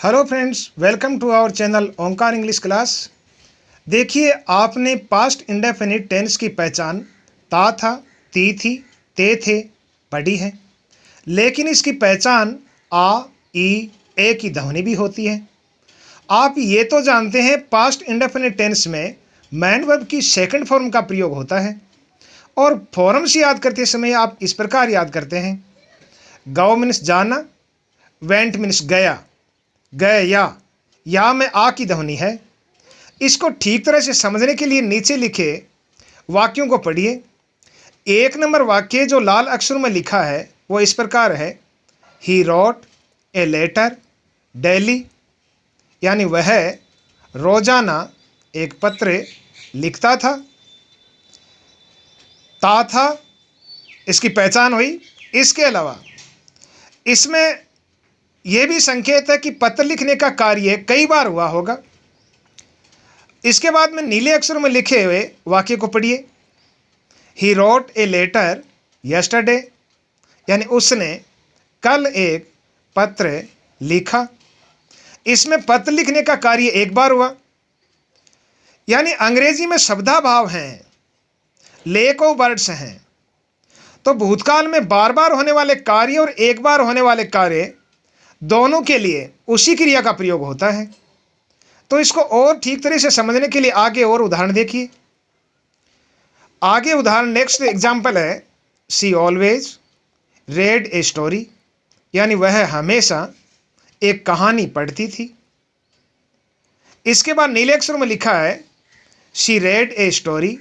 Hello friends, welcome to our channel Onkar English class. देखिए, आपने past indefinite tense की पहचान ता था, ती थी, ते थे पढ़ी है, लेकिन इसकी पहचान आ, ई, ए की ध्वनि भी होती है। आप ये तो जानते हैं पास्ट इंडेफिनिट टेंस में मैन वर्ब की सेकंड फॉर्म का प्रयोग होता है और फॉर्म्स याद करते समय आप इस प्रकार याद करते हैं। गो मीन्स जाना, वेंट मीन्स गया, गए या में आ की ध्वनि है। इसको ठीक तरह से समझने के लिए नीचे लिखे वाक्यों को पढ़िए। एक नंबर वाक्य जो लाल अक्षर में लिखा है वो इस प्रकार है, he wrote a letter daily, यानी वह रोजाना एक पत्र लिखता था। ता था, इसकी पहचान हुई। इसके अलावा इसमें यह भी संकेत है कि पत्र लिखने का कार्य कई बार हुआ होगा। इसके बाद में नीले अक्षर में लिखे हुए वाक्य को पढ़िए। He wrote a letter yesterday, यानी उसने कल एक पत्र लिखा। इसमें पत्र लिखने का कार्य एक बार हुआ, यानी अंग्रेजी में शब्दाभाव हैं, लेक ऑफ वर्ड्स हैं, तो भूतकाल में बार बार होने वाले कार्य और एक बार होने वाले कार्य दोनों के लिए उसी क्रिया का प्रयोग होता है। तो इसको और ठीक तरह से समझने के लिए आगे और उदाहरण देखिए। आगे उदाहरण नेक्स्ट एग्जाम्पल है, she always red a story, यानी वह हमेशा एक कहानी पढ़ती थी। इसके बाद नीले अक्षर में लिखा है, she read a story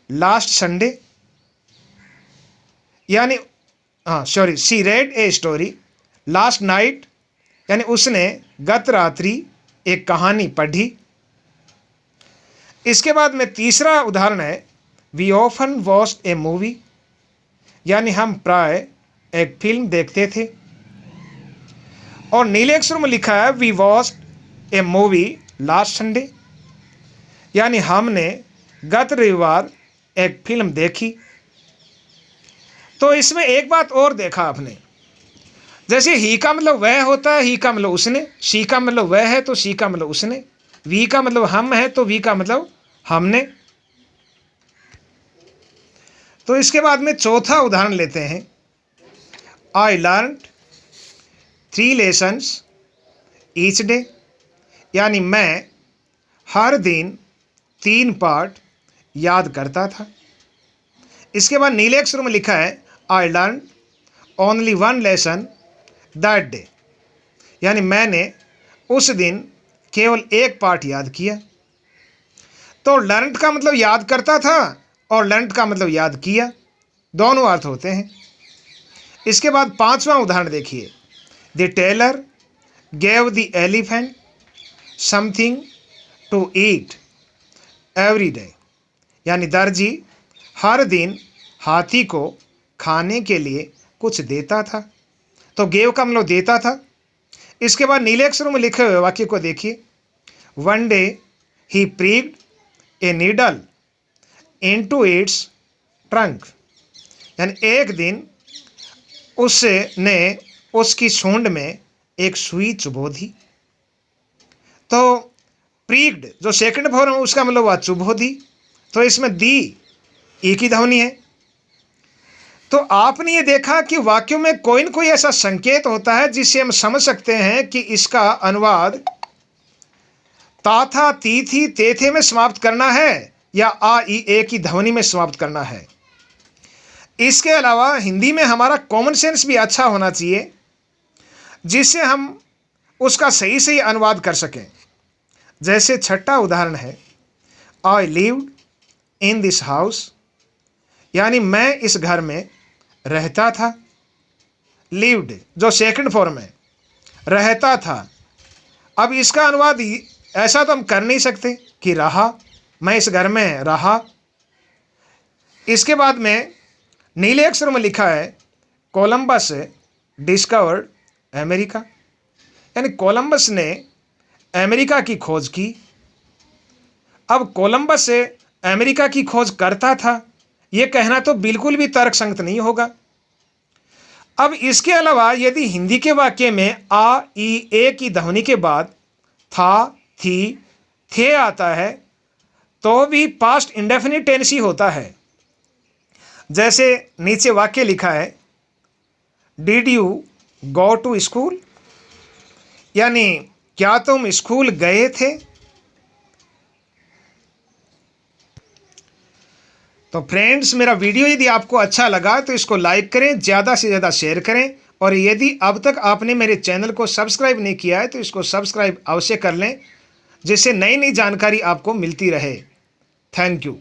last Sunday, यानी she read a story last night, यानी उसने गत रात्रि एक कहानी पढ़ी। इसके बाद में तीसरा उदाहरण है, we often watched a movie, यानी हम प्राय एक फिल्म देखते थे। और नीले अक्षर में लिखा है, we watched a movie last Sunday, यानी हमने गत रविवार एक फिल्म देखी। तो इसमें एक बात और देखा आपने, जैसे ही का मतलब वह होता है, ही का मतलब उसने, शी का मतलब वह है तो शी का मतलब उसने, वी का मतलब हम है तो वी का मतलब हमने। तो इसके बाद में चौथा उदाहरण लेते हैं, I learned 3 lessons each day, यानी मैं हर दिन 3 पाठ याद करता था। इसके बाद नीले अक्षर में लिखा है, I learn only 1 lesson that day, यानी मैंने उस दिन केवल एक पाठ याद किया। तो लर्न का मतलब याद करता था और लर्न का मतलब याद किया, दोनों अर्थ होते हैं। इसके बाद पांचवां उदाहरण देखिए, the tailor gave the elephant something to eat every day, यानी दर्जी हर दिन हाथी को खाने के लिए कुछ देता था। तो गेव का मतलब देता था। इसके बाद नीले अक्षरों में लिखे हुए वाक्य को देखिए, one day he pricked a needle into its trunk, यानी एक दिन उसने उसकी सूंड में एक सुई चुभो दी। तो प्रिक्ड जो सेकंड फॉर्म है उसका मतलब हुआ चुभो दी, तो इसमें दी ई की ध्वनि है। तो आपने ये देखा कि वाक्यों में कोई न कोई ऐसा संकेत होता है जिससे हम समझ सकते हैं कि इसका अनुवाद ता था, ती थी, ते थे में समाप्त करना है या आ, ई, ए की ध्वनि में समाप्त करना है। इसके अलावा हिंदी में हमारा कॉमन सेंस भी अच्छा होना चाहिए जिससे हम उसका सही सही अनुवाद कर सकें। जैसे छठा उदाहरण है, I lived in this house, यानी मैं इस घर में रहता था। लिव्ड जो सेकंड फॉर्म है, रहता था। अब इसका अनुवाद ऐसा तो हम कर नहीं सकते कि रहा, मैं इस घर में रहा। इसके बाद में नीले अक्षर में लिखा है, कोलंबस डिस्कवर्ड अमेरिका, यानी कोलंबस ने अमेरिका की खोज की। अब कोलंबस से अमेरिका की खोज करता था, यह कहना तो बिल्कुल भी तर्कसंगत नहीं होगा। अब इसके अलावा यदि हिंदी के वाक्य में आ, ई, ए की ध्वनि के बाद था, थी, थे आता है तो भी पास्ट इंडेफिनिट टेंस ही होता है। जैसे नीचे वाक्य लिखा है, did you go to school, यानी क्या तुम स्कूल गए थे। तो फ्रेंड्स, मेरा वीडियो यदि आपको अच्छा लगा तो इसको लाइक करें, ज़्यादा से ज़्यादा शेयर करें, और यदि अब तक आपने मेरे चैनल को सब्सक्राइब नहीं किया है तो इसको सब्सक्राइब अवश्य कर लें, जिससे नई नई जानकारी आपको मिलती रहे। Thank you.